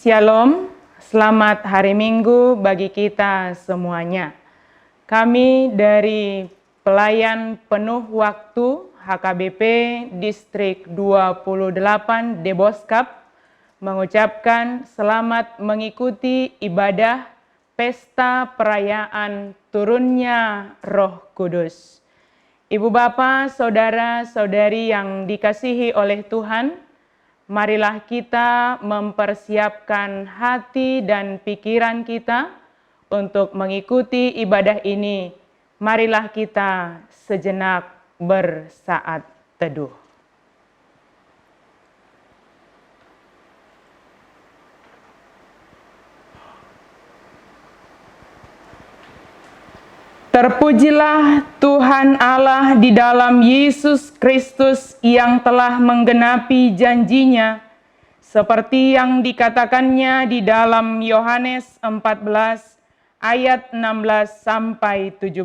Shalom, selamat hari Minggu bagi kita semuanya. Kami dari Pelayan Penuh Waktu HKBP Distrik 28 Deboskap mengucapkan selamat mengikuti ibadah Pesta Perayaan Turunnya Roh Kudus. Ibu Bapa, Saudara-saudari yang dikasihi oleh Tuhan, marilah kita mempersiapkan hati dan pikiran kita untuk mengikuti ibadah ini. Marilah kita sejenak bersaat teduh. Terpujilah Tuhan Allah di dalam Yesus Kristus yang telah menggenapi janjinya, seperti yang dikatakannya di dalam Yohanes 14 ayat 16 sampai 17.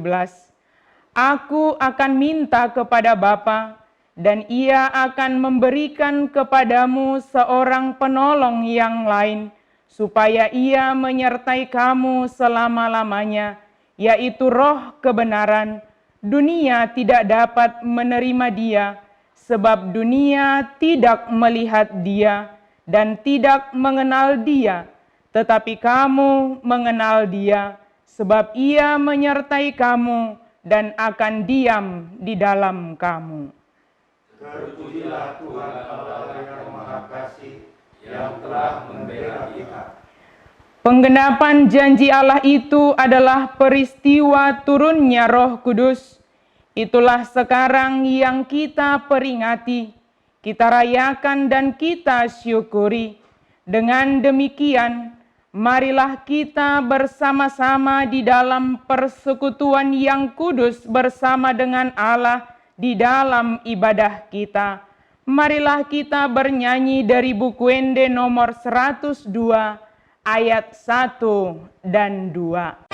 Aku akan minta kepada Bapa, dan Ia akan memberikan kepadamu seorang penolong yang lain, supaya Ia menyertai kamu selama-lamanya, yaitu Roh kebenaran. Dunia tidak dapat menerima Dia, sebab dunia tidak melihat Dia dan tidak mengenal Dia. Tetapi kamu mengenal Dia, sebab Ia menyertai kamu dan akan diam di dalam kamu. Terpujilah Tuhan Allah yang Maha Kasih, yang telah membela kita. Penggenapan janji Allah itu adalah peristiwa turunnya Roh Kudus. Itulah sekarang yang kita peringati, kita rayakan dan kita syukuri. Dengan demikian, marilah kita bersama-sama di dalam persekutuan yang kudus bersama dengan Allah di dalam ibadah kita. Marilah kita bernyanyi dari buku Ende nomor 102, ayat 1 dan 2.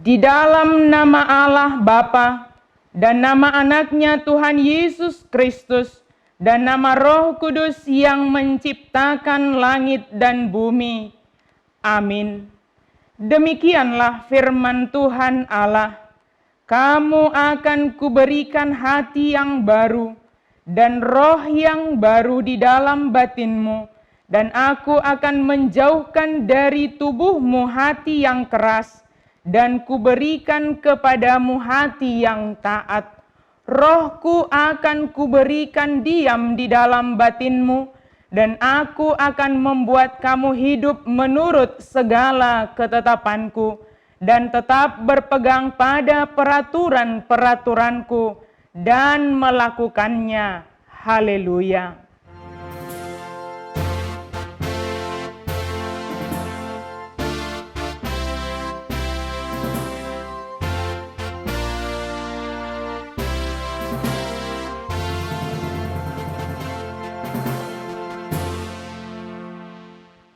Di dalam nama Allah Bapa dan nama anaknya Tuhan Yesus Kristus dan nama Roh Kudus yang menciptakan langit dan bumi. Amin. Demikianlah firman Tuhan Allah. kamu akan kuberikan hati yang baru dan roh yang baru di dalam batinmu, dan aku akan menjauhkan dari tubuhmu hati yang keras, dan kuberikan kepadamu hati yang taat. Rohku akan kuberikan diam di dalam batinmu, dan aku akan membuat kamu hidup menurut segala ketetapanku, dan tetap berpegang pada peraturan-peraturanku, dan melakukannya. Haleluya.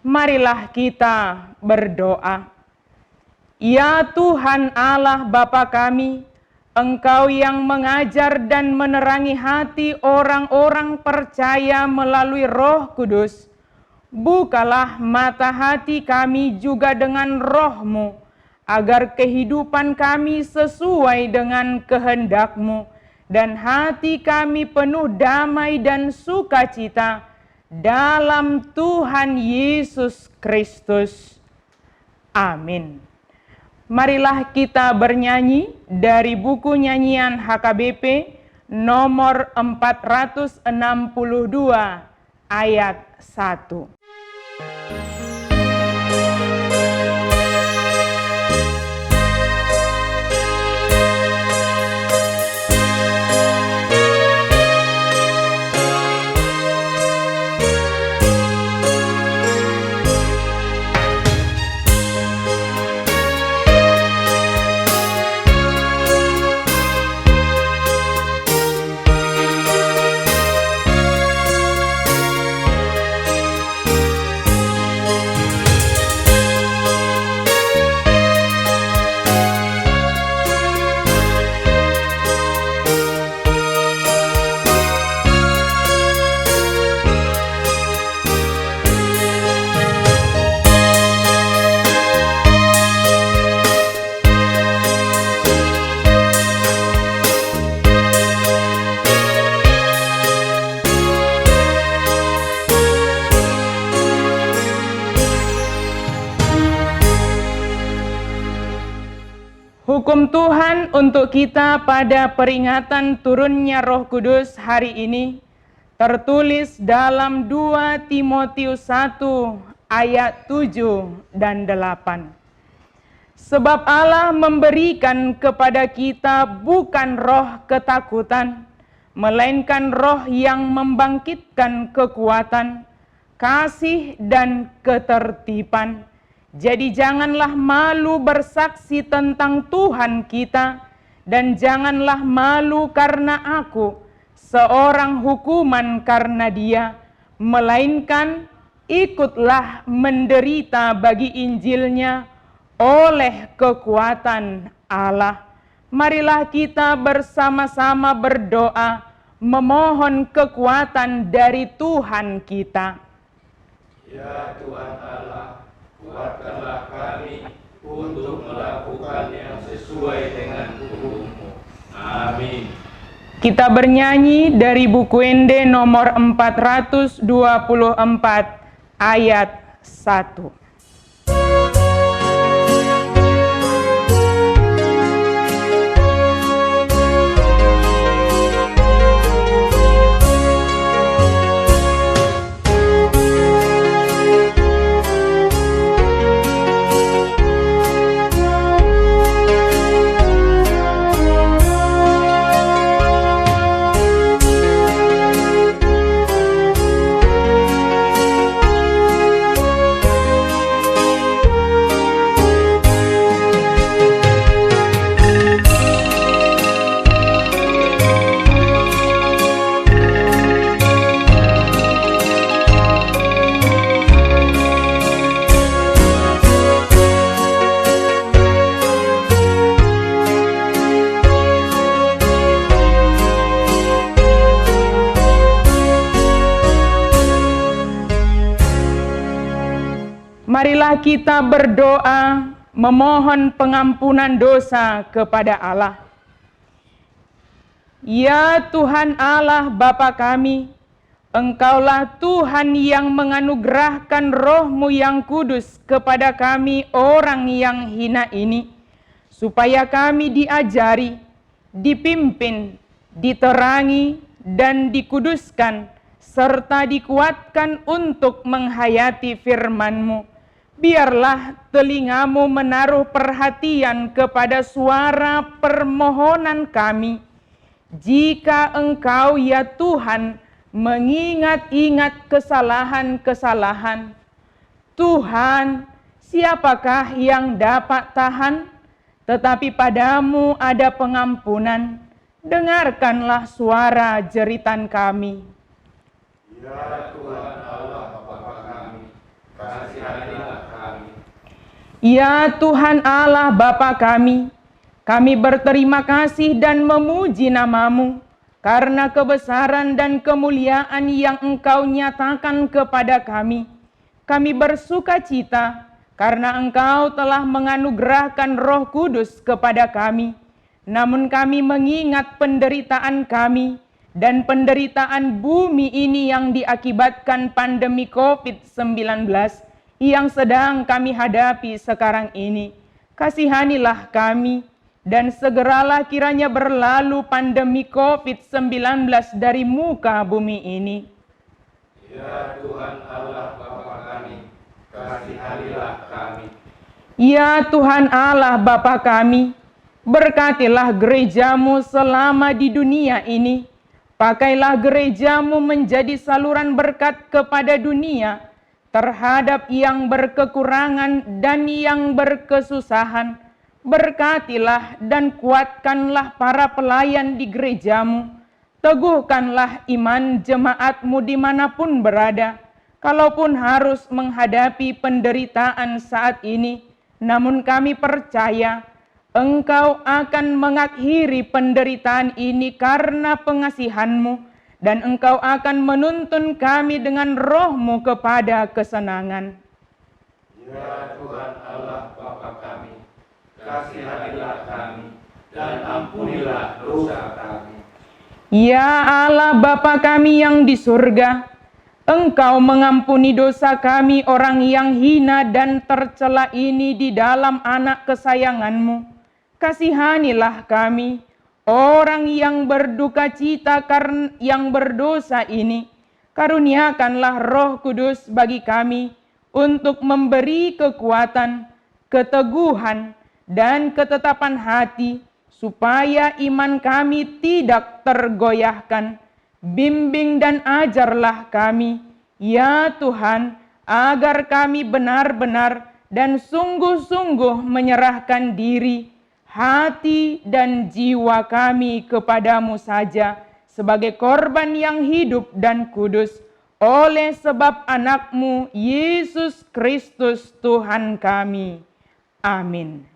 Marilah kita berdoa. Ya Tuhan Allah Bapa kami, Engkau yang mengajar dan menerangi hati orang-orang percaya melalui Roh Kudus, bukalah mata hati kami juga dengan Roh-Mu, agar kehidupan kami sesuai dengan kehendak-Mu, dan hati kami penuh damai dan sukacita dalam Tuhan Yesus Kristus. Amin. Marilah kita bernyanyi dari buku nyanyian HKBP nomor 462 ayat 1. Hukum Tuhan untuk kita pada peringatan turunnya Roh Kudus hari ini tertulis dalam 2 Timotius 1 ayat 7 dan 8. Sebab Allah memberikan kepada kita bukan roh ketakutan, melainkan roh yang membangkitkan kekuatan, kasih dan ketertiban. Jadi janganlah malu bersaksi tentang Tuhan kita, dan janganlah malu karena aku, seorang hukuman karena Dia, melainkan ikutlah menderita bagi Injilnya oleh kekuatan Allah. Marilah kita bersama-sama berdoa, memohon kekuatan dari Tuhan kita. Ya Tuhan Allah, kuatkanlah kami untuk melakukan yang sesuai dengan hukum-Mu. Amin. Kita bernyanyi dari buku Ende nomor 424 ayat 1. Marilah kita berdoa memohon pengampunan dosa kepada Allah. Ya Tuhan Allah Bapa kami, Engkaulah Tuhan yang menganugerahkan Roh-Mu yang kudus kepada kami orang yang hina ini, supaya kami diajari, dipimpin, diterangi, dan dikuduskan, serta dikuatkan untuk menghayati firman-Mu. Biarlah telingamu menaruh perhatian kepada suara permohonan kami. Jika Engkau ya Tuhan mengingat-ingat kesalahan-kesalahan, Tuhan, siapakah yang dapat tahan? Tetapi padamu ada pengampunan. Dengarkanlah suara jeritan kami. Ya Tuhan Allah Bapa kami, kasihanilah kami. Ya Tuhan Allah Bapa kami berterima kasih dan memuji nama-Mu karena kebesaran dan kemuliaan yang Engkau nyatakan kepada kami. Kami bersuka cita karena Engkau telah menganugerahkan Roh Kudus kepada kami. Namun kami mengingat penderitaan kami dan penderitaan bumi ini yang diakibatkan pandemi COVID-19 yang sedang kami hadapi sekarang ini. Kasihanilah kami, dan segeralah kiranya berlalu pandemi COVID-19 dari muka bumi ini. Ya Tuhan Allah Bapa kami, kasihanilah kami. Ya Tuhan Allah Bapa kami, berkatilah gereja-Mu selama di dunia ini. Pakailah gereja-Mu menjadi saluran berkat kepada dunia terhadap yang berkekurangan dan yang berkesusahan. Berkatilah dan kuatkanlah para pelayan di gereja-Mu. Teguhkanlah iman jemaat-Mu dimanapun berada. Kalaupun harus menghadapi penderitaan saat ini, namun kami percaya Engkau akan mengakhiri penderitaan ini karena pengasihan-Mu, dan Engkau akan menuntun kami dengan Roh-Mu kepada kesenangan. Ya Tuhan Allah Bapa kami, kasihanilah kami dan ampunilah dosa kami. Ya Allah Bapa kami yang di surga, Engkau mengampuni dosa kami orang yang hina dan tercela ini di dalam anak kesayangan-Mu. Kasihanilah kami, orang yang berduka cita karena yang berdosa ini. Karuniakanlah Roh Kudus bagi kami untuk memberi kekuatan, keteguhan, dan ketetapan hati, supaya iman kami tidak tergoyahkan. Bimbing dan ajarlah kami, ya Tuhan, agar kami benar-benar dan sungguh-sungguh menyerahkan diri, hati, dan jiwa kami kepadamu saja, sebagai korban yang hidup dan kudus, oleh sebab anak-Mu, Yesus Kristus Tuhan kami. Amin.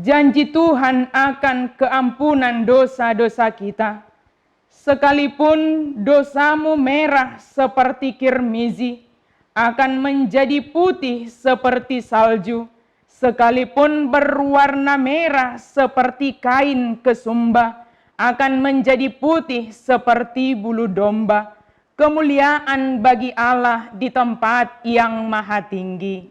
Janji Tuhan akan keampunan dosa-dosa kita. Sekalipun dosamu merah seperti kirmizi, akan menjadi putih seperti salju. Sekalipun berwarna merah seperti kain kesumba, akan menjadi putih seperti bulu domba. Kemuliaan bagi Allah di tempat yang maha tinggi.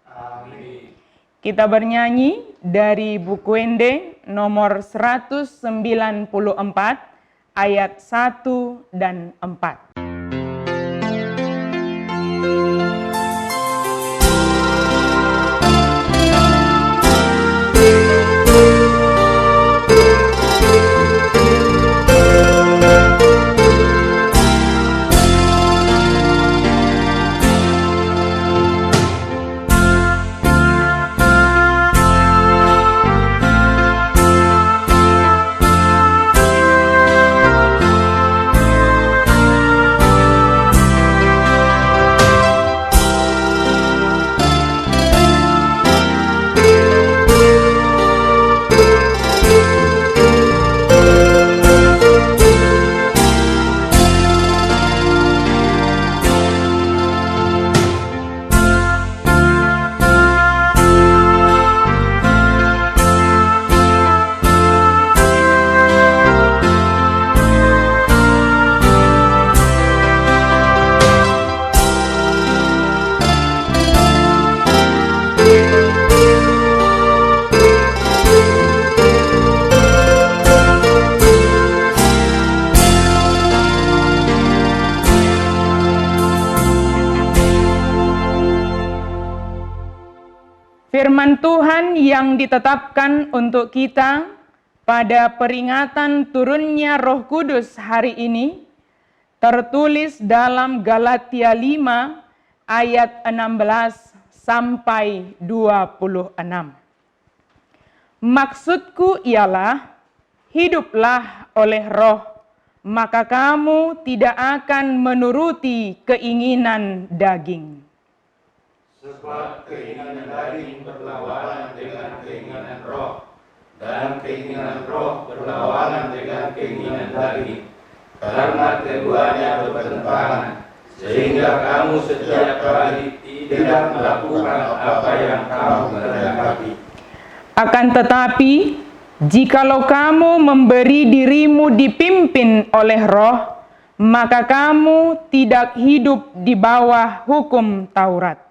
Amin. Kita bernyanyi dari buku Ende nomor 194 ayat 1 dan 4. Firman Tuhan yang ditetapkan untuk kita pada peringatan turunnya Roh Kudus hari ini tertulis dalam Galatia 5 ayat 16 sampai 26. Maksudku ialah, hiduplah oleh Roh, maka kamu tidak akan menuruti keinginan daging. Sebab keinginan daging berlawanan dengan keinginan roh, dan keinginan roh berlawanan dengan keinginan daging. Karena keduanya bertentangan, sehingga kamu setiap kali tidak melakukan apa yang kamu kehendaki. Akan tetapi, jikalau kamu memberi dirimu dipimpin oleh Roh, maka kamu tidak hidup di bawah hukum Taurat.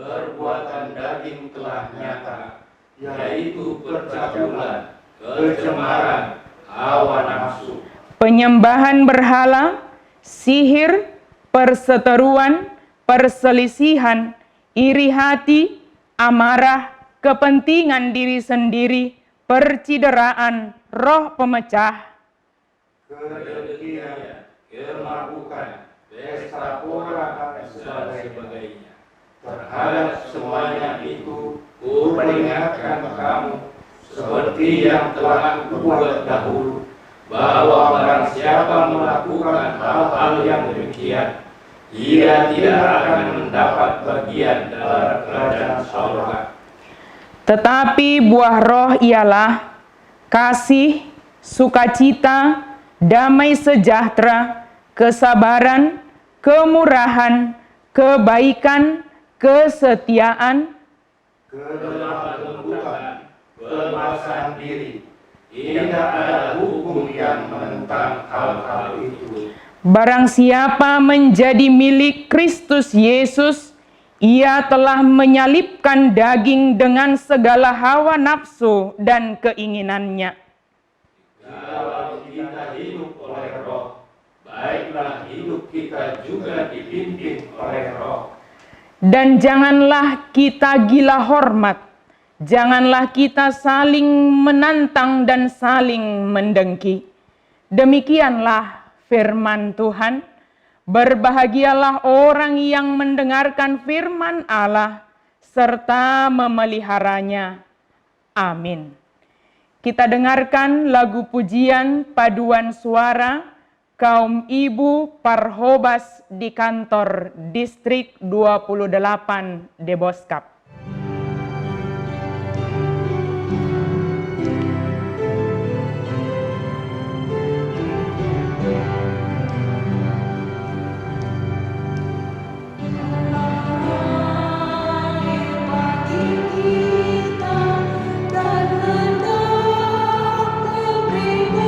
Perbuatan daging telah nyata, yaitu percabulan, kecemaran, hawa nafsu, Penyembahan berhala, sihir, perseteruan, perselisihan, iri hati, amarah, kepentingan diri sendiri, percideraan, roh pemecah, kedengkian, kemabukan, pesta pora, dan sebagainya. Terhadap semuanya itu, kuperingatkan kamu, seperti yang telah kubuat dahulu, bahwa barang siapa melakukan hal-hal yang demikian, ia tidak akan mendapat bagian dalam kerajaan surga. Tetapi buah roh ialah kasih, sukacita, damai sejahtera, kesabaran, kemurahan, kebaikan, kesetiaan, kelemah lembutan, permasaan diri. Tidak ada hukum yang menentang hal-hal itu. Barang siapa menjadi milik Kristus Yesus, ia telah menyalibkan daging dengan segala hawa nafsu dan keinginannya. Kalau kita hidup oleh roh, baiklah hidup kita juga dipimpin oleh roh. Dan janganlah kita gila hormat, janganlah kita saling menantang dan saling mendengki. Demikianlah firman Tuhan. Berbahagialah orang yang mendengarkan firman Allah serta memeliharanya. Amin. Kita dengarkan lagu pujian paduan suara kaum ibu Parhobas di kantor distrik 28 Deboskap. Dan hendak memberi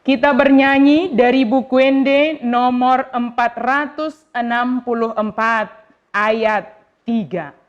Kita bernyanyi dari buku Ende nomor 464 ayat 3.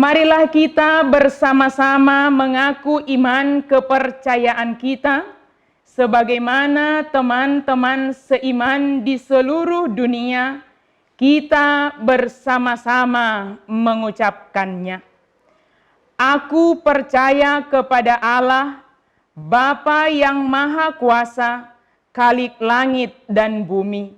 Marilah kita bersama-sama mengaku iman kepercayaan kita, sebagaimana teman-teman seiman di seluruh dunia, kita bersama-sama mengucapkannya. Aku percaya kepada Allah, Bapa yang Maha Kuasa, Khalik langit dan bumi.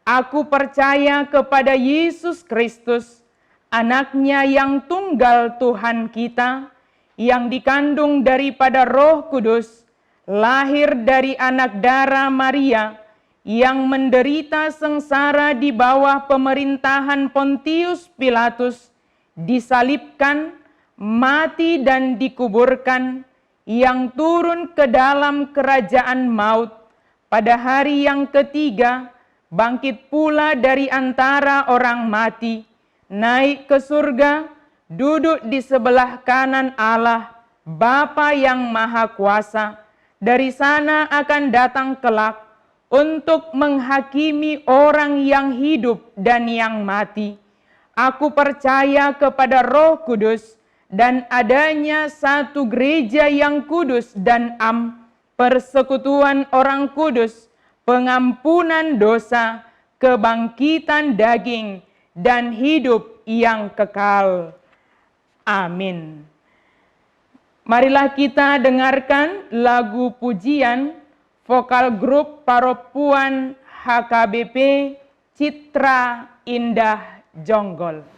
Aku percaya kepada Yesus Kristus, Anaknya yang tunggal Tuhan kita, yang dikandung daripada Roh Kudus, lahir dari anak darah Maria, yang menderita sengsara di bawah pemerintahan Pontius Pilatus, disalibkan, mati dan dikuburkan, yang turun ke dalam kerajaan maut, pada hari yang ketiga, bangkit pula dari antara orang mati, naik ke surga, duduk di sebelah kanan Allah, Bapa yang Maha Kuasa. Dari sana akan datang kelak untuk menghakimi orang yang hidup dan yang mati. Aku percaya kepada Roh Kudus dan adanya satu gereja yang kudus dan persekutuan orang kudus, pengampunan dosa, kebangkitan daging, dan hidup yang kekal. Amin. Marilah kita dengarkan lagu pujian vokal grup Paropuan HKBP Citra Indah Jonggol.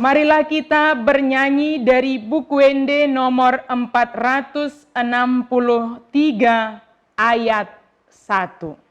Marilah kita bernyanyi dari buku Wende nomor 463 ayat 1.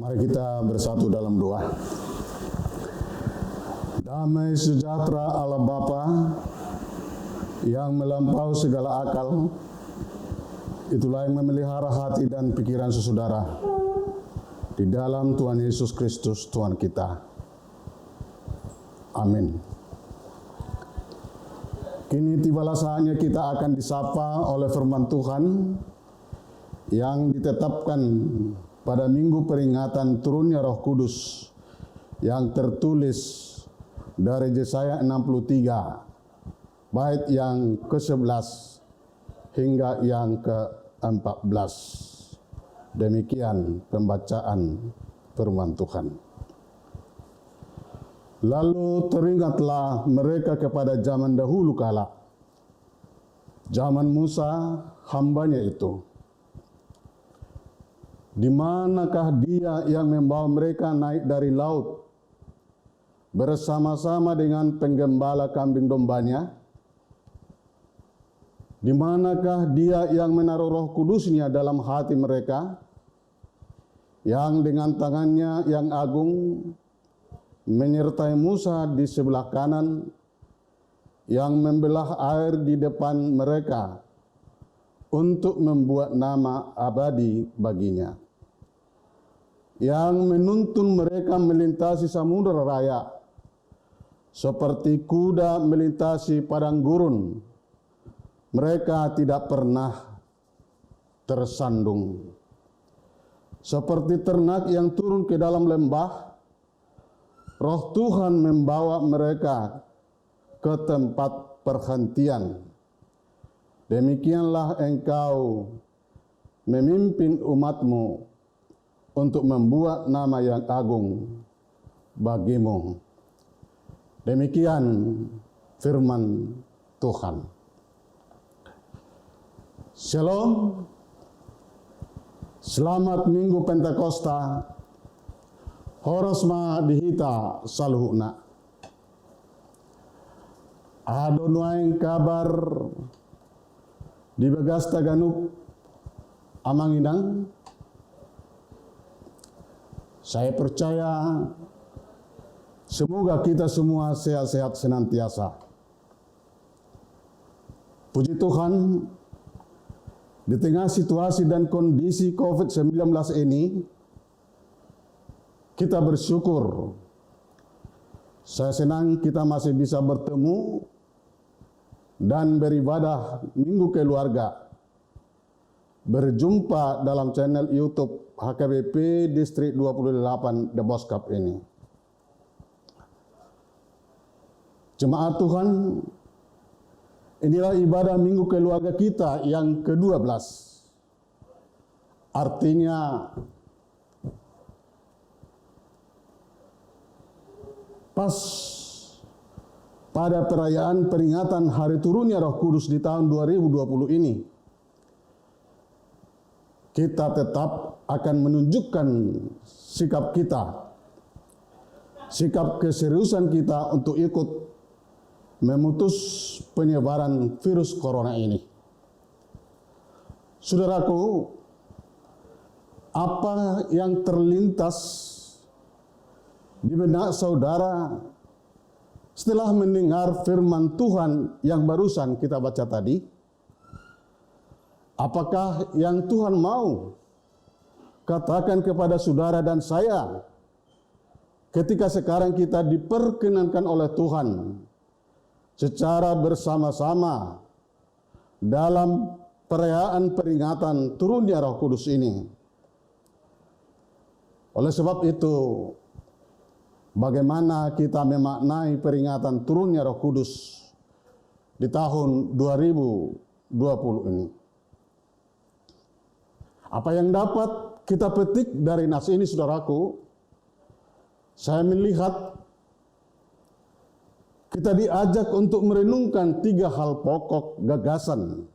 Mari kita bersatu dalam doa. Damai sejahtera Allah Bapa yang melampaui segala akal, itulah yang memelihara hati dan pikiran saudara di dalam Tuhan Yesus Kristus Tuhan kita. Amin. Kini tibalah saatnya kita akan disapa oleh firman Tuhan yang ditetapkan pada minggu peringatan turunnya Roh Kudus yang tertulis dari Yesaya 63 bait yang ke-11 hingga yang ke-14. Demikian pembacaan firman Tuhan. Lalu teringatlah mereka kepada zaman dahulu kala, zaman Musa hambanya itu. Di manakah dia yang membawa mereka naik dari laut bersama-sama dengan penggembala kambing dombanya? Di manakah dia yang menaruh Roh Kudusnya dalam hati mereka, yang dengan tangannya yang agung menyertai Musa di sebelah kanan, yang membelah air di depan mereka untuk membuat nama abadi baginya, yang menuntun mereka melintasi samudera raya seperti kuda melintasi padang gurun. Mereka tidak pernah tersandung. Seperti ternak yang turun ke dalam lembah, Roh Tuhan membawa mereka ke tempat perhentian. Demikianlah engkau memimpin umatmu untuk membuat nama yang agung bagimu. Demikian firman Tuhan. Shalom. Selamat Minggu Pentakosta. Horosma dihita saluhna. Adonai kabar di Bagasta Ganup Amangidang. Saya percaya semoga kita semua sehat-sehat senantiasa. Puji Tuhan, di tengah situasi dan kondisi COVID-19 ini, kita bersyukur. Saya senang kita masih bisa bertemu dan beribadah Minggu Keluarga. Berjumpa dalam channel YouTube HKBP Distrik 28 The Boskap ini. Jemaat Tuhan, inilah ibadah Minggu Keluarga kita yang ke-12. Artinya, pas pada perayaan peringatan Hari Turunnya Roh Kudus di tahun 2020 ini, kita tetap akan menunjukkan sikap kita, sikap keseriusan kita untuk ikut memutus penyebaran virus corona ini. Saudaraku, apa yang terlintas di benak saudara setelah mendengar firman Tuhan yang barusan kita baca tadi? Apakah yang Tuhan mau katakan kepada saudara dan saya ketika sekarang kita diperkenankan oleh Tuhan secara bersama-sama dalam perayaan peringatan turunnya Roh Kudus ini? Oleh sebab itu, bagaimana kita memaknai peringatan turunnya Roh Kudus di tahun 2020 ini? Apa yang dapat kita petik dari nas ini, saudaraku? Saya melihat kita diajak untuk merenungkan 3 hal pokok gagasan.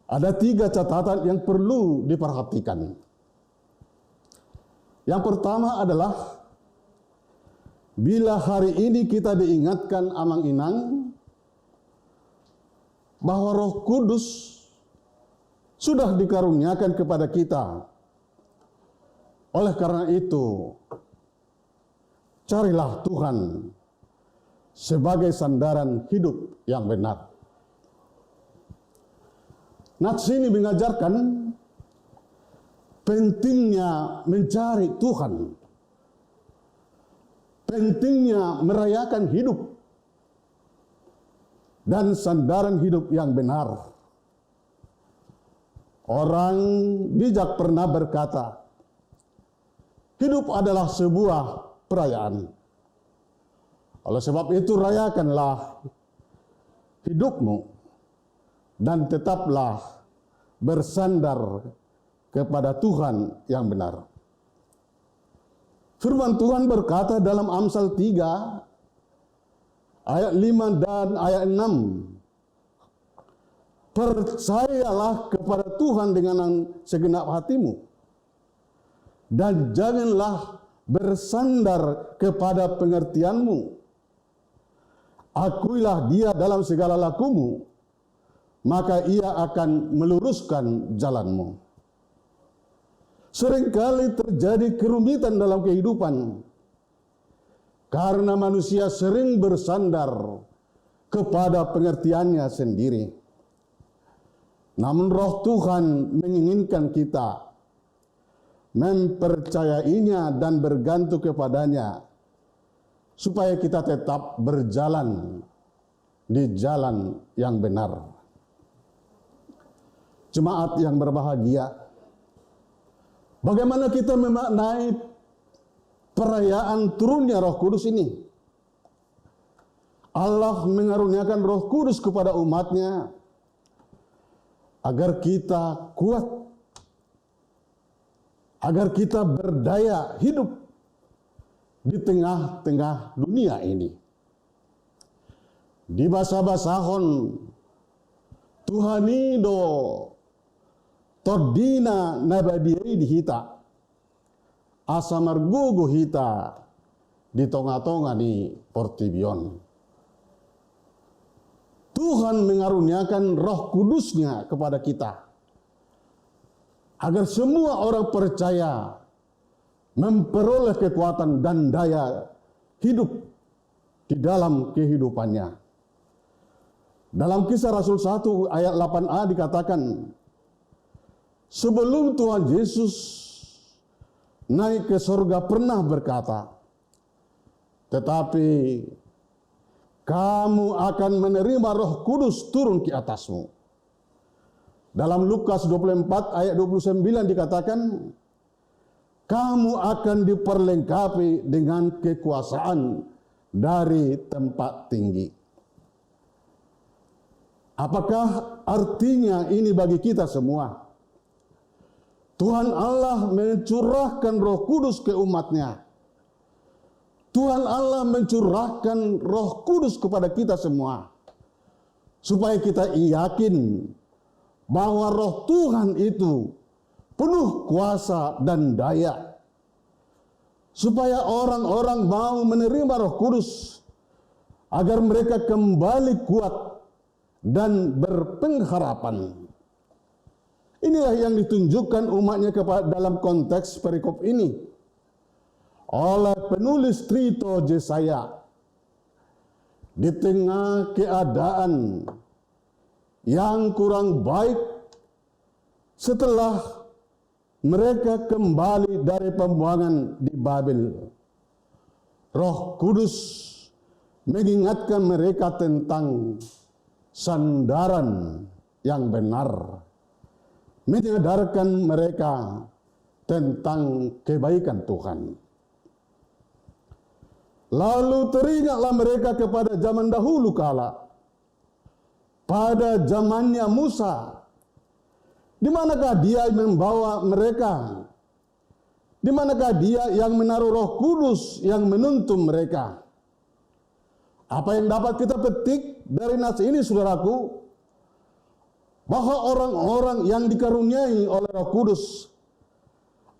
Ada 3 catatan yang perlu diperhatikan. Yang pertama adalah bila hari ini kita diingatkan amang-inang bahwa Roh Kudus sudah dikaruniakan kepada kita. Oleh karena itu, carilah Tuhan sebagai sandaran hidup yang benar. Nats ini mengajarkan pentingnya mencari Tuhan, pentingnya merayakan hidup dan sandaran hidup yang benar. Orang bijak pernah berkata, hidup adalah sebuah perayaan. Oleh sebab itu rayakanlah hidupmu dan tetaplah bersandar kepada Tuhan yang benar. Firman Tuhan berkata dalam Amsal 3 ayat 5 dan ayat 6. Percayalah kepada Tuhan dengan segenap hatimu dan janganlah bersandar kepada pengertianmu. Akuilah Dia dalam segala lakumu, maka Ia akan meluruskan jalanmu. Seringkali terjadi kerumitan dalam kehidupan karena manusia sering bersandar kepada pengertiannya sendiri. Namun Roh Tuhan menginginkan kita mempercayainya dan bergantung kepadanya supaya kita tetap berjalan di jalan yang benar. Jemaat yang berbahagia, bagaimana kita memaknai perayaan turunnya Roh Kudus ini? Allah mengaruniakan Roh Kudus kepada umatnya agar kita kuat, agar kita berdaya hidup di tengah-tengah dunia ini. Di basa-basahon Tuhanido tordina nabadiai dihita asa margugu hita di tonga-tonga di Portibion. Tuhan mengaruniakan Roh Kudusnya kepada kita agar semua orang percaya memperoleh kekuatan dan daya hidup di dalam kehidupannya. Dalam Kisah Rasul 1 ayat 8a dikatakan, sebelum Tuhan Yesus naik ke surga pernah berkata, tetapi kamu akan menerima Roh Kudus turun ke atasmu. Dalam Lukas 24 ayat 29 dikatakan, kamu akan diperlengkapi dengan kekuasaan dari tempat tinggi. Apakah artinya ini bagi kita semua? Tuhan Allah mencurahkan Roh Kudus ke umatnya. Tuhan Allah mencurahkan Roh Kudus kepada kita semua, supaya kita yakin bahwa Roh Tuhan itu penuh kuasa dan daya, supaya orang-orang mau menerima Roh Kudus agar mereka kembali kuat dan berpengharapan. Inilah yang ditunjukkan umatnya dalam konteks perikop ini oleh penulis Trito Yesaya. Di tengah keadaan yang kurang baik setelah mereka kembali dari pembuangan di Babel, Roh Kudus mengingatkan mereka tentang sandaran yang benar, menyadarkan mereka tentang kebaikan Tuhan. Lalu teringatlah mereka kepada zaman dahulu kala, pada zamannya Musa. Di manakah dia membawa mereka? Di manakah dia yang menaruh Roh Kudus yang menuntun mereka? Apa yang dapat kita petik dari nas ini, saudaraku? Bahwa orang-orang yang dikaruniai oleh Roh Kudus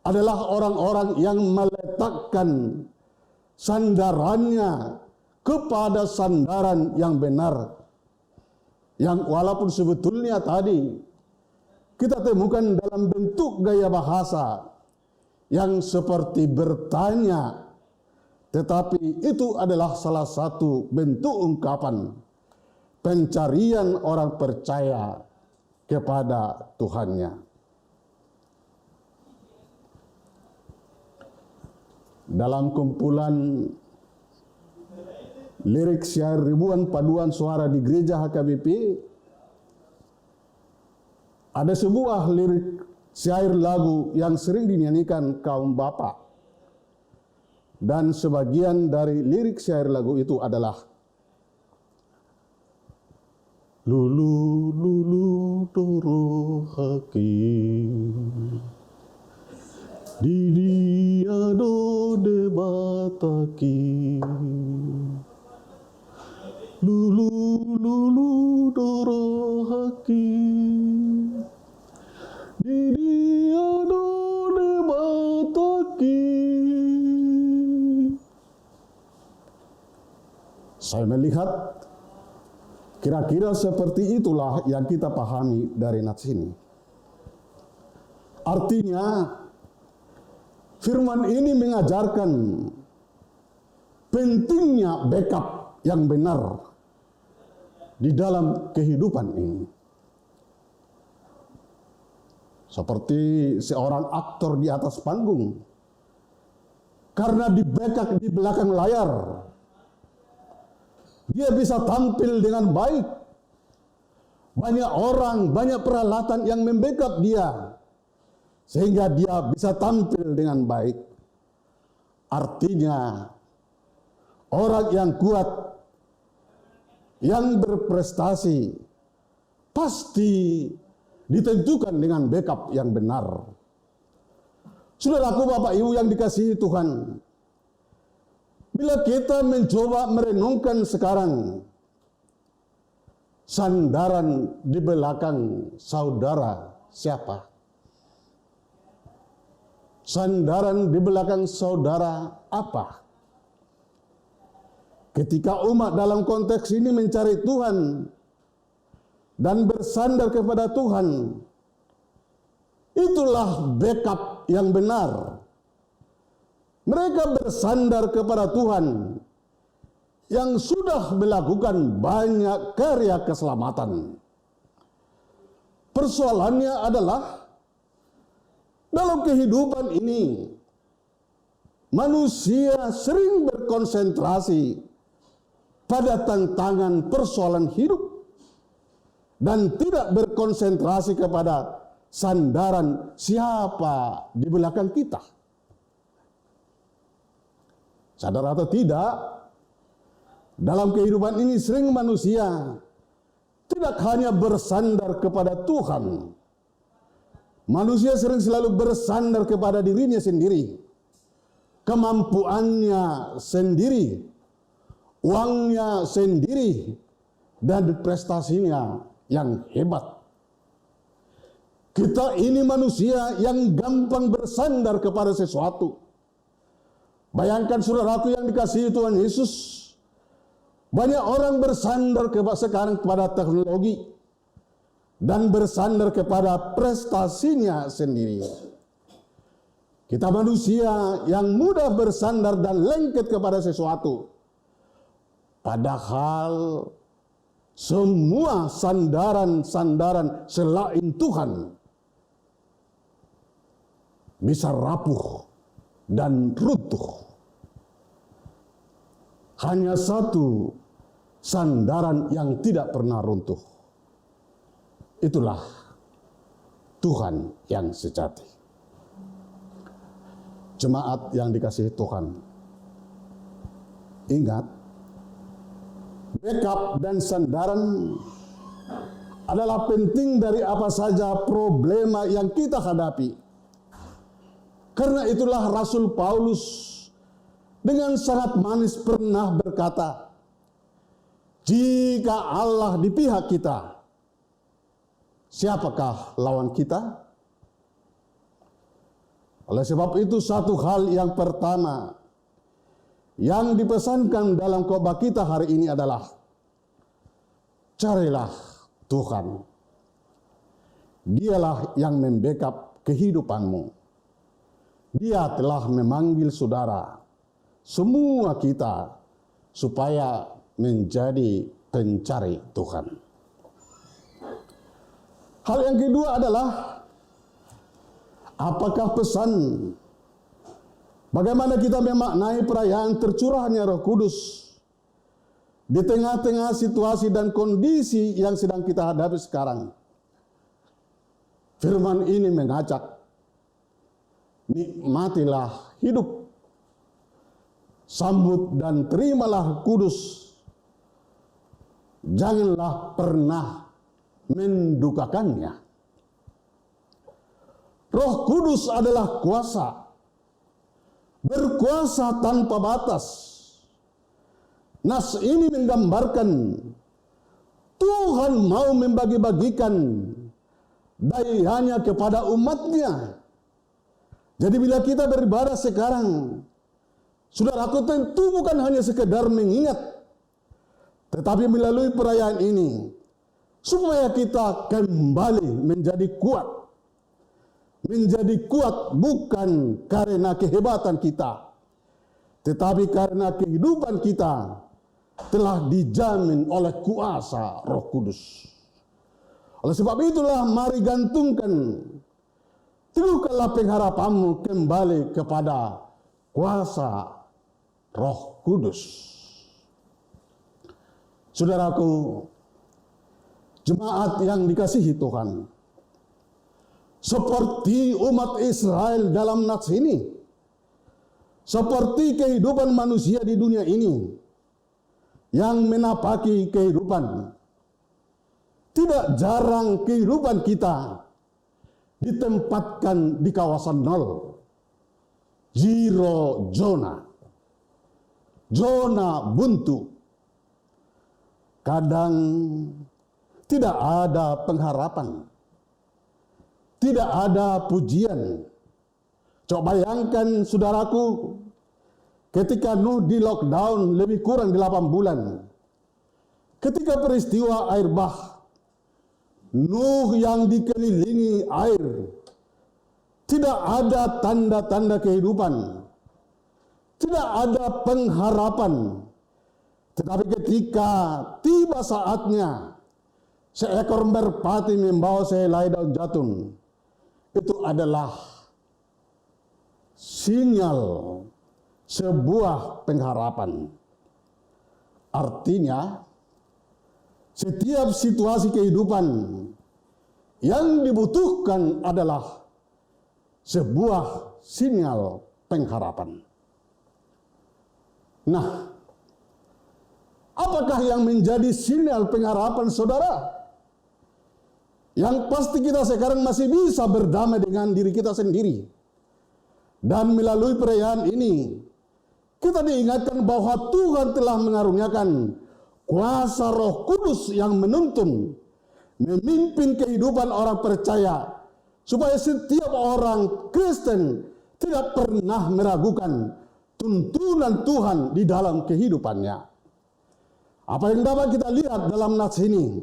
adalah orang-orang yang meletakkan sandarannya kepada sandaran yang benar, yang walaupun sebetulnya tadi kita temukan dalam bentuk gaya bahasa yang seperti bertanya, tetapi itu adalah salah satu bentuk ungkapan pencarian orang percaya kepada Tuhannya. Dalam kumpulan lirik syair ribuan paduan suara di gereja HKBP, ada sebuah lirik syair lagu yang sering dinyanyikan kaum bapak. Dan sebagian dari lirik syair lagu itu adalah lulu lulu toro haki Didia do de bataki lulu lulu doro haki Didia do de bataki. Saya melihat kira-kira seperti itulah yang kita pahami dari nats ini. Artinya firman ini mengajarkan pentingnya backup yang benar di dalam kehidupan ini. Seperti seorang aktor di atas panggung, karena di backup di belakang layar, dia bisa tampil dengan baik. Banyak orang, banyak peralatan yang membackup dia, sehingga dia bisa tampil dengan baik. Artinya, orang yang kuat, yang berprestasi, pasti ditentukan dengan backup yang benar. Saudaraku, Bapak Ibu yang dikasihi Tuhan, bila kita mencoba merenungkan sekarang, sandaran di belakang saudara siapa? Sandaran di belakang saudara apa? Ketika umat dalam konteks ini mencari Tuhan dan bersandar kepada Tuhan, itulah backup yang benar. Mereka bersandar kepada Tuhan yang sudah melakukan banyak karya keselamatan. Persoalannya adalah dalam kehidupan ini, manusia sering berkonsentrasi pada tantangan persoalan hidup dan tidak berkonsentrasi kepada sandaran siapa di belakang kita. Sadar atau tidak, dalam kehidupan ini sering manusia tidak hanya bersandar kepada Tuhan. Manusia sering selalu bersandar kepada dirinya sendiri, kemampuannya sendiri, uangnya sendiri, dan prestasinya yang hebat. Kita ini manusia yang gampang bersandar kepada sesuatu. Bayangkan saudaraku yang dikasihi Tuhan Yesus, Banyak orang bersandar sekarang kepada teknologi dan bersandar kepada prestasinya sendiri. Kita manusia yang mudah bersandar dan lengket kepada sesuatu. Padahal semua sandaran-sandaran selain Tuhan bisa rapuh dan runtuh. Hanya satu sandaran yang tidak pernah runtuh. Itulah Tuhan yang sejati. Jemaat yang dikasihi Tuhan, ingat, backup dan sandaran adalah penting dari apa saja problema yang kita hadapi. Karena itulah Rasul Paulus dengan sangat manis pernah berkata, jika Allah di pihak kita, siapakah lawan kita? Oleh sebab itu satu hal yang pertama yang dipesankan dalam khotbah kita hari ini adalah carilah Tuhan. Dialah yang membackup kehidupanmu. Dia telah memanggil saudara, semua kita, supaya menjadi pencari Tuhan. Hal yang kedua adalah apakah pesan bagaimana kita memaknai perayaan tercurahnya Roh Kudus di tengah-tengah situasi dan kondisi yang sedang kita hadapi sekarang. Firman ini mengajak, nikmatilah hidup, sambut dan terimalah kudus, janganlah pernah mendukakannya. Roh Kudus adalah kuasa, berkuasa tanpa batas. Nas ini menggambarkan Tuhan mau membagi-bagikan dayanya kepada umatnya. Jadi bila kita beribadah sekarang, saudaraku, tentu bukan hanya sekedar mengingat, tetapi melalui perayaan ini, supaya kita kembali menjadi kuat. Menjadi kuat bukan karena kehebatan kita, tetapi karena kehidupan kita telah dijamin oleh kuasa Roh Kudus. Oleh sebab itulah mari gantungkan, teguhkanlah pengharapanmu kembali kepada kuasa Roh Kudus. Saudaraku, jemaat yang dikasihi Tuhan, seperti umat Israel dalam nats ini, seperti kehidupan manusia di dunia ini yang menapaki kehidupan, tidak jarang kehidupan kita ditempatkan di kawasan nol, zero zona, zona buntu. Kadang tidak ada pengharapan, tidak ada pujian. Coba bayangkan saudaraku, ketika Nuh di lockdown lebih kurang 8 bulan. Ketika peristiwa air bah, Nuh yang dikelilingi air, tidak ada tanda-tanda kehidupan, tidak ada pengharapan. Tetapi ketika tiba saatnya, seekor merpati membawa sehelai daun jatun. Itu adalah sinyal sebuah pengharapan. Artinya, setiap situasi kehidupan yang dibutuhkan adalah sebuah sinyal pengharapan. Nah, apakah yang menjadi sinyal pengharapan saudara? Yang pasti kita sekarang masih bisa berdamai dengan diri kita sendiri. Dan melalui perayaan ini, kita diingatkan bahwa Tuhan telah mengaruniakan kuasa Roh Kudus yang menuntun, memimpin kehidupan orang percaya, supaya setiap orang Kristen tidak pernah meragukan tuntunan Tuhan di dalam kehidupannya. Apa yang dapat kita lihat dalam nats ini?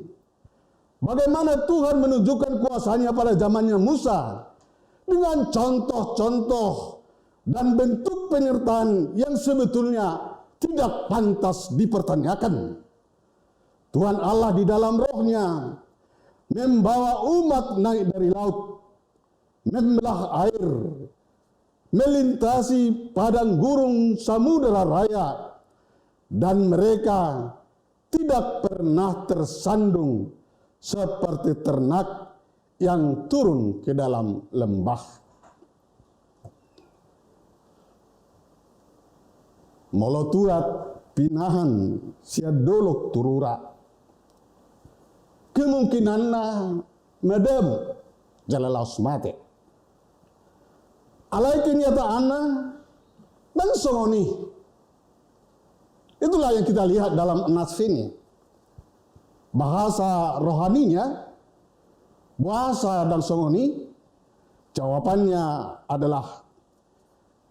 Bagaimana Tuhan menunjukkan kuasanya pada zamannya Musa dengan contoh-contoh dan bentuk penyertaan yang sebetulnya tidak pantas dipertanyakan. Tuhan Allah di dalam rohnya membawa umat naik dari laut, membelah air, melintasi padang gurun samudera raya, dan mereka tidak pernah tersandung seperti ternak yang turun ke dalam lembah. Molotuat pinahan siadolok turura. Kemungkinannya medem jalalaus mate. Alai kenyataannya dan songoni. Itulah yang kita lihat dalam nats ini. Bahasa rohaninya, bahasa dan songoni, jawabannya adalah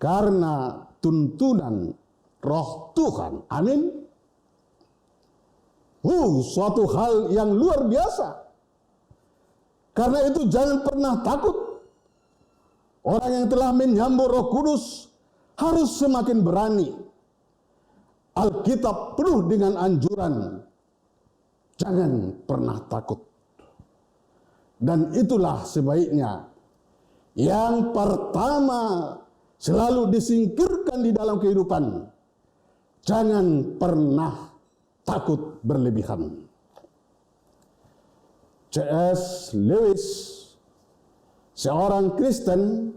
karena tuntunan Roh Tuhan. Amin. Suatu hal yang luar biasa. Karena itu jangan pernah takut. Orang yang telah menyambut Roh Kudus harus semakin berani. Alkitab penuh dengan anjuran. Jangan pernah takut. Dan itulah sebaiknya. Yang pertama selalu disingkirkan di dalam kehidupan. Jangan pernah takut berlebihan. C.S. Lewis, seorang Kristen,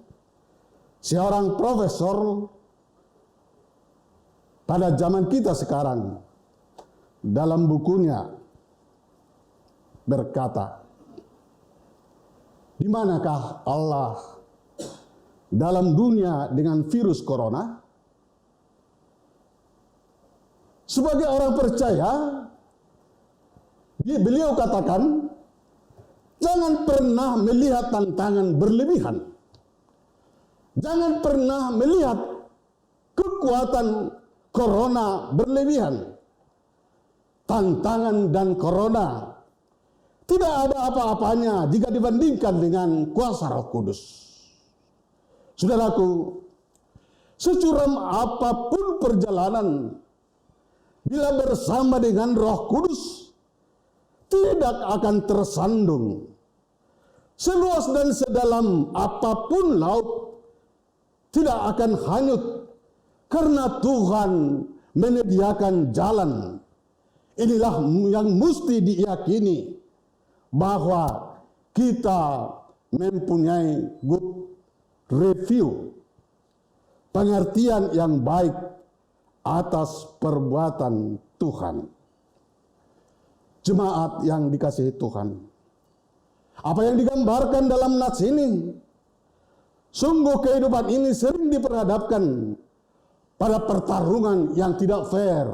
seorang profesor pada zaman kita sekarang, dalam bukunya berkata, di manakah Allah dalam dunia dengan virus corona? Sebagai orang percaya, beliau katakan, jangan pernah melihat tantangan berlebihan. Jangan pernah melihat kekuatan corona berlebihan. Tantangan dan corona tidak ada apa-apanya jika dibandingkan dengan kuasa Roh Kudus. Saudaraku, securam apapun perjalanan, bila bersama dengan Roh Kudus, tidak akan tersandung. Seluas dan sedalam apapun laut, tidak akan hanyut, karena Tuhan menyediakan jalan. Inilah yang mesti diyakini, bahwa kita mempunyai good review, pengertian yang baik atas perbuatan Tuhan. Jemaat yang dikasihi Tuhan, apa yang digambarkan dalam nats ini, sungguh kehidupan ini sering diperhadapkan pada pertarungan yang tidak fair,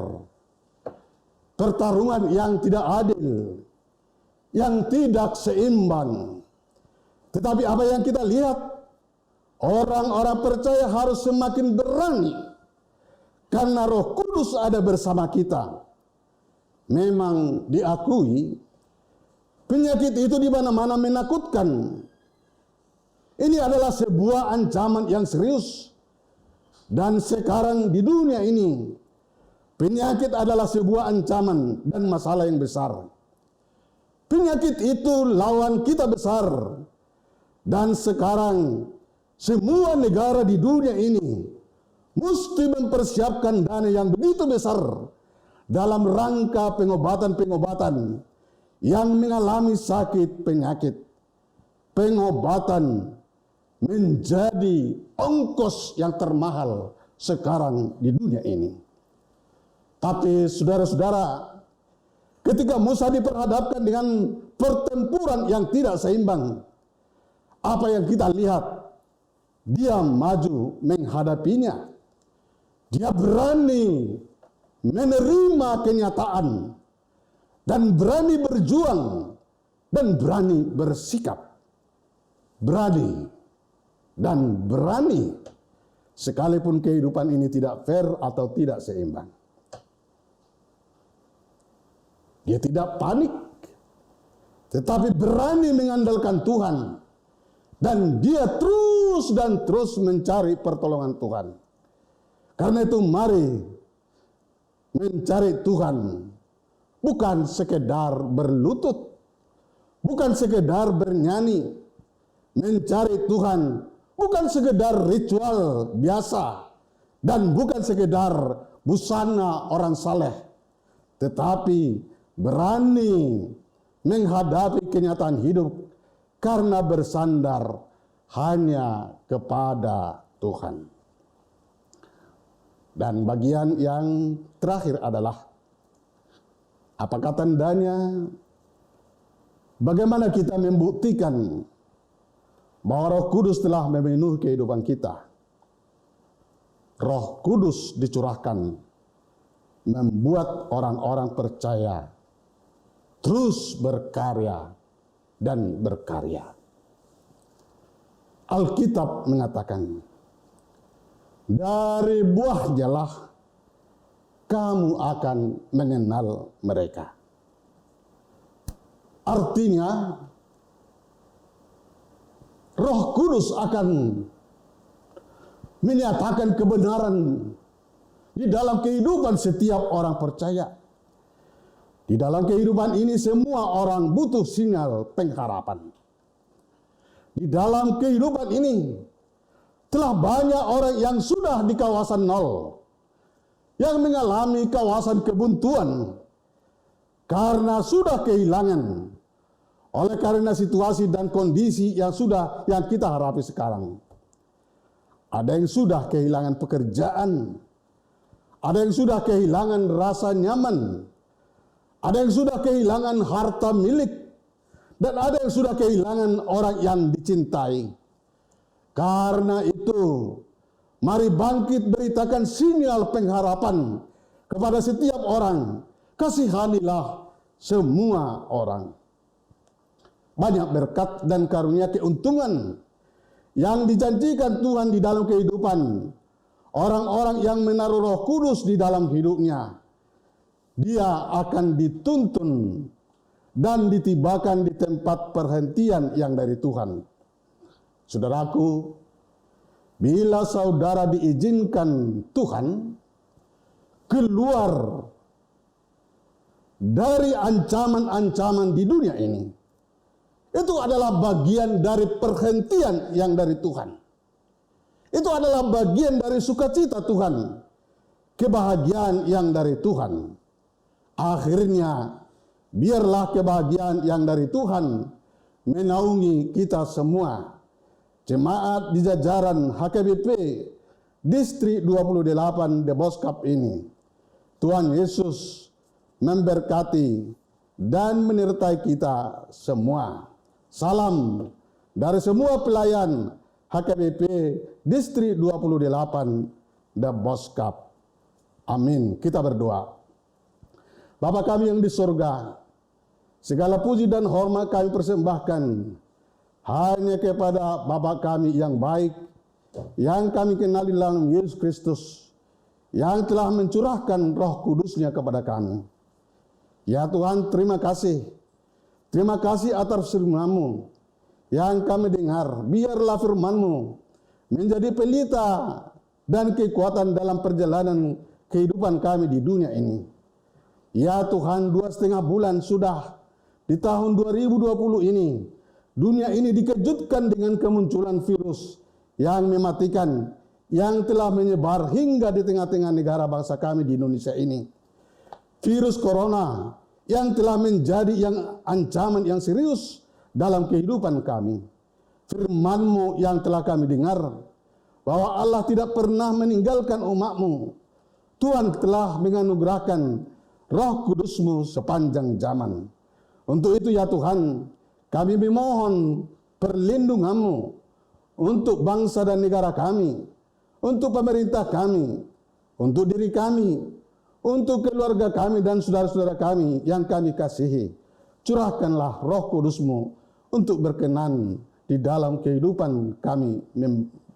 pertarungan yang tidak adil, yang tidak seimbang. Tetapi apa yang kita lihat, orang-orang percaya harus semakin berani, karena Roh Kudus ada bersama kita. Memang diakui, penyakit itu di mana-mana menakutkan. Ini adalah sebuah ancaman yang serius. Dan sekarang di dunia ini, penyakit adalah sebuah ancaman dan masalah yang besar. Penyakit itu lawan kita besar. Dan sekarang semua negara di dunia ini mesti mempersiapkan dana yang begitu besar dalam rangka pengobatan-pengobatan yang mengalami sakit penyakit. Pengobatan menjadi ongkos yang termahal sekarang di dunia ini. Tapi saudara-saudara, ketika Musa diperhadapkan dengan pertempuran yang tidak seimbang, apa yang kita lihat? Dia maju menghadapinya. Dia berani menerima kenyataan dan berani berjuang dan berani bersikap. Berani dan berani sekalipun kehidupan ini tidak fair atau tidak seimbang. Dia tidak panik, tetapi berani mengandalkan Tuhan. Dan dia terus dan terus mencari pertolongan Tuhan. Karena itu mari mencari Tuhan. Bukan sekedar berlutut, bukan sekedar bernyanyi. Mencari Tuhan bukan sekedar ritual biasa, dan bukan sekedar busana orang saleh, tetapi berani menghadapi kenyataan hidup karena bersandar hanya kepada Tuhan. Dan bagian yang terakhir adalah apakah tandanya? Bagaimana kita membuktikan bahwa Roh Kudus telah memenuhi kehidupan kita? Roh Kudus dicurahkan membuat orang-orang percaya terus berkarya dan berkarya. Alkitab mengatakan, dari buahnya lah kamu akan mengenal mereka. Artinya, Roh Kudus akan menyatakan kebenaran di dalam kehidupan setiap orang percaya. Di dalam kehidupan ini semua orang butuh sinyal pengharapan. Di dalam kehidupan ini telah banyak orang yang sudah di kawasan nol, yang mengalami kawasan kebuntuan karena sudah kehilangan oleh karena situasi dan kondisi yang kita hadapi sekarang. Ada yang sudah kehilangan pekerjaan, ada yang sudah kehilangan rasa nyaman, ada yang sudah kehilangan harta milik, dan ada yang sudah kehilangan orang yang dicintai. Karena itu, mari bangkit beritakan sinyal pengharapan kepada setiap orang. Kasihanilah semua orang. Banyak berkat dan karunia keuntungan yang dijanjikan Tuhan di dalam kehidupan orang-orang yang menaruh Roh Kudus di dalam hidupnya. Dia akan dituntun dan ditibakan di tempat perhentian yang dari Tuhan. Saudaraku, bila saudara diizinkan Tuhan keluar dari ancaman-ancaman di dunia ini, itu adalah bagian dari perhentian yang dari Tuhan. Itu adalah bagian dari sukacita Tuhan, kebahagiaan yang dari Tuhan. Akhirnya, biarlah kebahagiaan yang dari Tuhan menaungi kita semua. Jemaat di jajaran HKBP Distrik 28 The Boskap ini. Tuhan Yesus memberkati dan menyertai kita semua. Salam dari semua pelayan HKBP Distrik 28 The Boskap. Amin. Kita berdoa. Bapa kami yang di surga, segala puji dan hormat kami persembahkan hanya kepada Bapa kami yang baik, yang kami kenal di dalam Yesus Kristus, yang telah mencurahkan Roh Kudus-Nya kepada kami. Ya Tuhan, terima kasih. Terima kasih atas firman-Mu yang kami dengar. Biarlah firman-Mu menjadi pelita dan kekuatan dalam perjalanan kehidupan kami di dunia ini. Ya Tuhan, 2,5 bulan sudah di tahun 2020 ini, dunia ini dikejutkan dengan kemunculan virus yang mematikan, yang telah menyebar hingga di tengah-tengah negara bangsa kami di Indonesia ini. Virus corona yang telah menjadi ancaman yang serius dalam kehidupan kami. Firman-Mu yang telah kami dengar, bahwa Allah tidak pernah meninggalkan umat-Mu. Tuhan telah menganugerahkan Roh Kudus-Mu sepanjang zaman. Untuk itu ya Tuhan, kami memohon perlindungan-Mu untuk bangsa dan negara kami, untuk pemerintah kami, untuk diri kami, untuk keluarga kami dan saudara-saudara kami yang kami kasihi. Curahkanlah Roh Kudus-Mu untuk berkenan di dalam kehidupan kami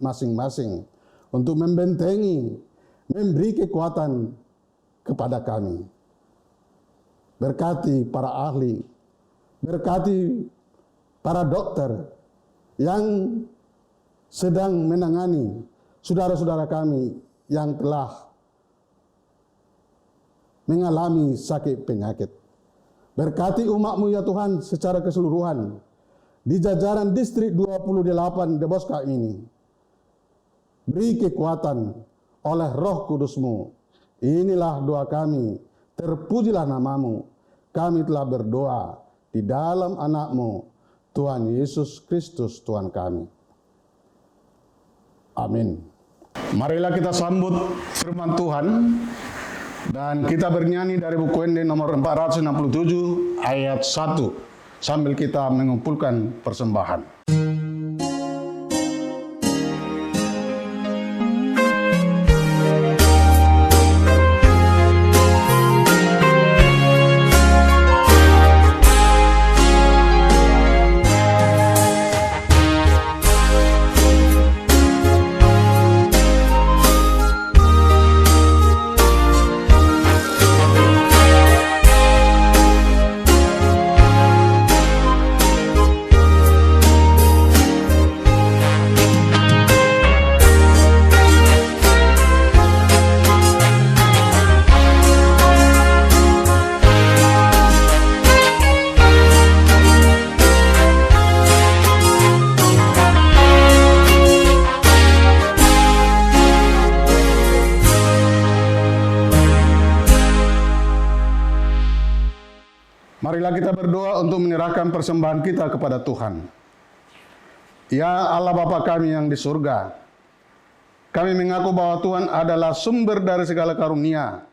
masing-masing, untuk membentengi, memberi kekuatan kepada kami. berkati para ahli, berkati para dokter yang sedang menangani saudara-saudara kami yang telah mengalami sakit penyakit. Berkati umat-Mu ya Tuhan secara keseluruhan di jajaran distrik 28 Deboska ini. Beri kekuatan oleh Roh Kudus-Mu. Inilah doa kami, terpujilah nama-Mu. Kami telah berdoa di dalam anak-Mu, Tuhan Yesus Kristus Tuhan kami. Amin. Marilah kita sambut firman Tuhan dan kita bernyanyi dari buku Ende nomor 467 ayat 1 sambil kita mengumpulkan persembahan. Marilah kita berdoa untuk menyerahkan persembahan kita kepada Tuhan. Ya Allah Bapa kami yang di surga, kami mengaku bahwa Tuhan adalah sumber dari segala karunia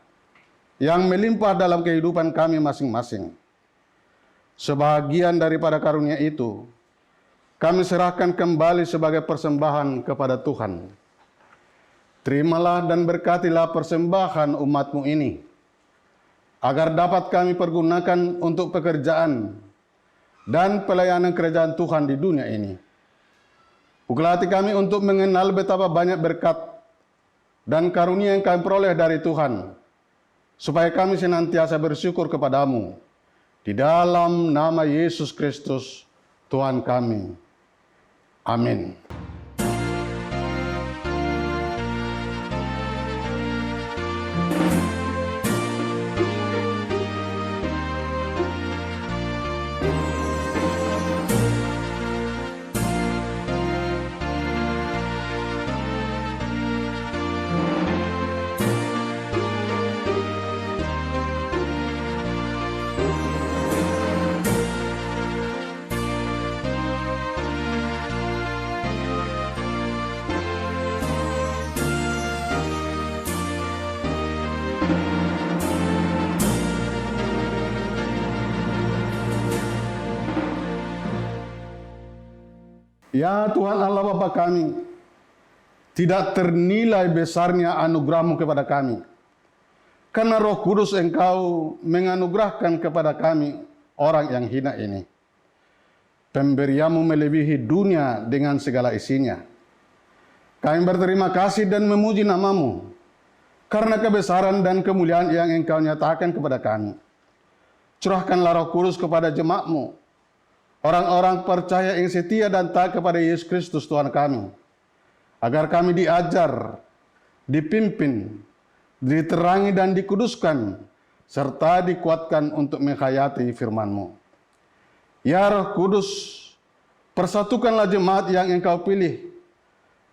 yang melimpah dalam kehidupan kami masing-masing. Sebahagian daripada karunia itu, kami serahkan kembali sebagai persembahan kepada Tuhan. Terimalah dan berkatilah persembahan umat-Mu ini, agar dapat kami pergunakan untuk pekerjaan dan pelayanan kerajaan Tuhan di dunia ini. Bukalah hati kami untuk mengenal betapa banyak berkat dan karunia yang kami peroleh dari Tuhan, supaya kami senantiasa bersyukur kepadamu. Di dalam nama Yesus Kristus, Tuhan kami. Amin. Ya Tuhan Allah Bapa kami, tidak ternilai besarnya anugerah-Mu kepada kami. Karena Roh Kudus Engkau menganugerahkan kepada kami orang yang hina ini. Pemberian-Mu melebihi dunia dengan segala isinya. Kami berterima kasih dan memuji nama-Mu karena kebesaran dan kemuliaan yang Engkau nyatakan kepada kami. Curahkanlah Roh Kudus kepada jemaat-Mu, orang-orang percaya yang setia dan taat kepada Yesus Kristus Tuhan kami, agar kami diajar, dipimpin, diterangi dan dikuduskan, serta dikuatkan untuk menghayati firman-Mu. Ya Roh Kudus, persatukanlah jemaat yang Engkau pilih,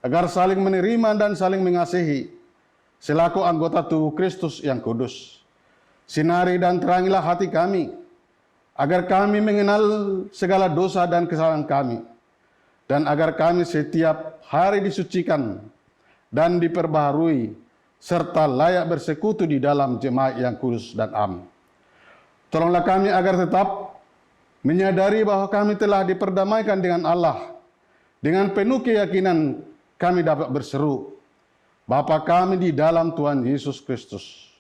agar saling menerima dan saling mengasihi, selaku anggota tubuh Kristus yang kudus. Sinari dan terangilah hati kami, agar kami mengenal segala dosa dan kesalahan kami, dan agar kami setiap hari disucikan dan diperbaharui, serta layak bersekutu di dalam jemaat yang kudus dan am. Tolonglah kami agar tetap menyadari bahwa kami telah diperdamaikan dengan Allah. Dengan penuh keyakinan kami dapat berseru, Bapa kami di dalam Tuhan Yesus Kristus,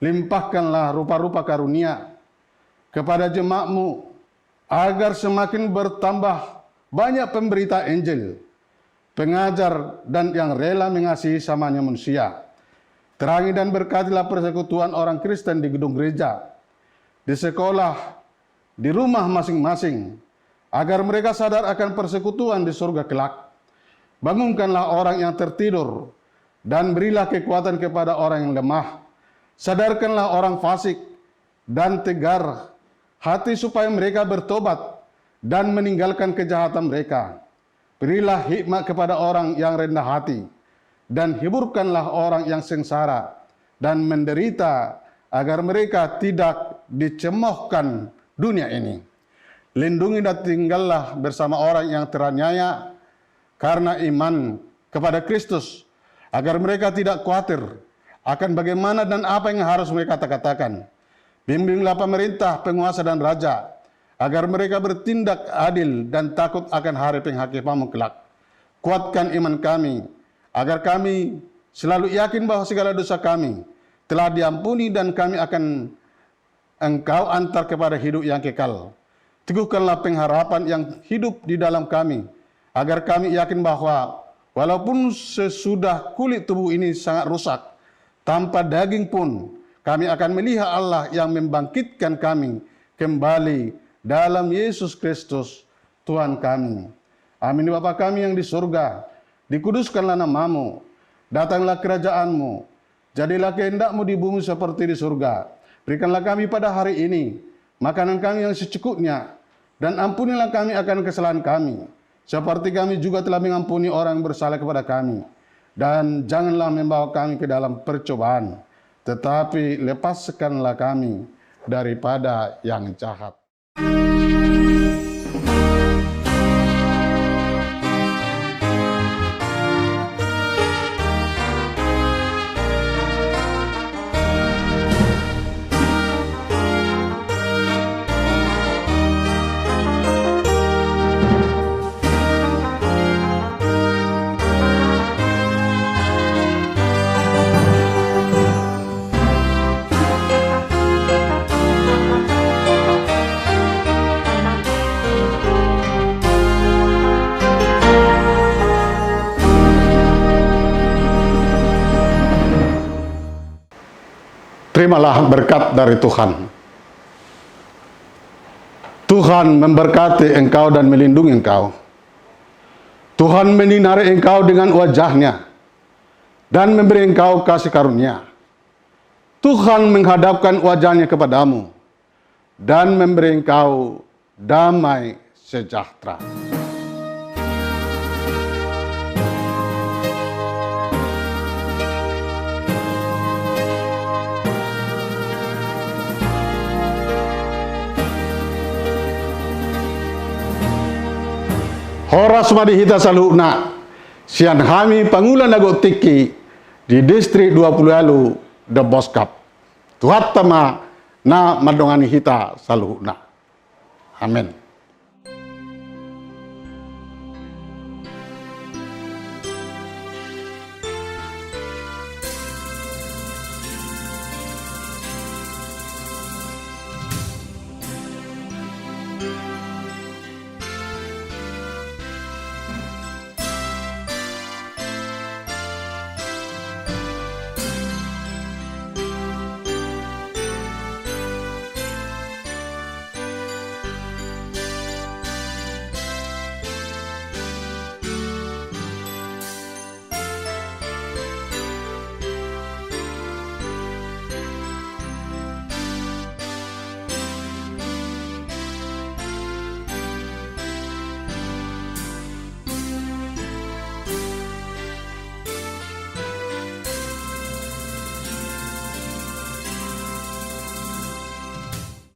limpahkanlah rupa-rupa karunia kepada jemaat-Mu, agar semakin bertambah banyak pemberita Injil, pengajar dan yang rela mengasihi samanya manusia. Terangi dan berkatilah persekutuan orang Kristen di gedung gereja, di sekolah, di rumah masing-masing, agar mereka sadar akan persekutuan di surga kelak. Bangunkanlah orang yang tertidur, dan berilah kekuatan kepada orang yang lemah. Sadarkanlah orang fasik dan tegar hati supaya mereka bertobat dan meninggalkan kejahatan mereka. Berilah hikmat kepada orang yang rendah hati, dan hiburkanlah orang yang sengsara dan menderita, agar mereka tidak dicemoohkan dunia ini. Lindungi dan tinggallah bersama orang yang teraniaya karena iman kepada Kristus, agar mereka tidak khawatir akan bagaimana dan apa yang harus mereka katakan. Bimbinglah pemerintah, penguasa dan raja, agar mereka bertindak adil dan takut akan hari penghakimanmu kelak. Kuatkan iman kami, agar kami selalu yakin bahwa segala dosa kami telah diampuni dan kami akan Engkau antar kepada hidup yang kekal. Teguhkanlah pengharapan yang hidup di dalam kami, agar kami yakin bahwa walaupun sesudah kulit tubuh ini sangat rusak, tanpa daging pun, kami akan melihat Allah yang membangkitkan kami kembali dalam Yesus Kristus, Tuhan kami. Amin. Bapa kami yang di surga, dikuduskanlah namamu, datanglah kerajaanmu, jadilah kehendak-Mu di bumi seperti di surga. Berikanlah kami pada hari ini makanan kami yang secukupnya, dan ampunilah kami akan kesalahan kami, seperti kami juga telah mengampuni orang yang bersalah kepada kami. Dan janganlah membawa kami ke dalam percobaan, tetapi lepaskanlah kami daripada yang jahat. Terimalah berkat dari Tuhan. Tuhan memberkati engkau dan melindungi engkau. Tuhan menyinari engkau dengan wajah-Nya dan memberi engkau kasih karunia. Tuhan menghadapkan wajah-Nya kepadamu dan memberi engkau damai sejahtera. Horas madihita saluna, sian hami pangulan nagotiki di distrik 20 lalu de Boskap. Tuhat tama na madongani hita saluna. Amin.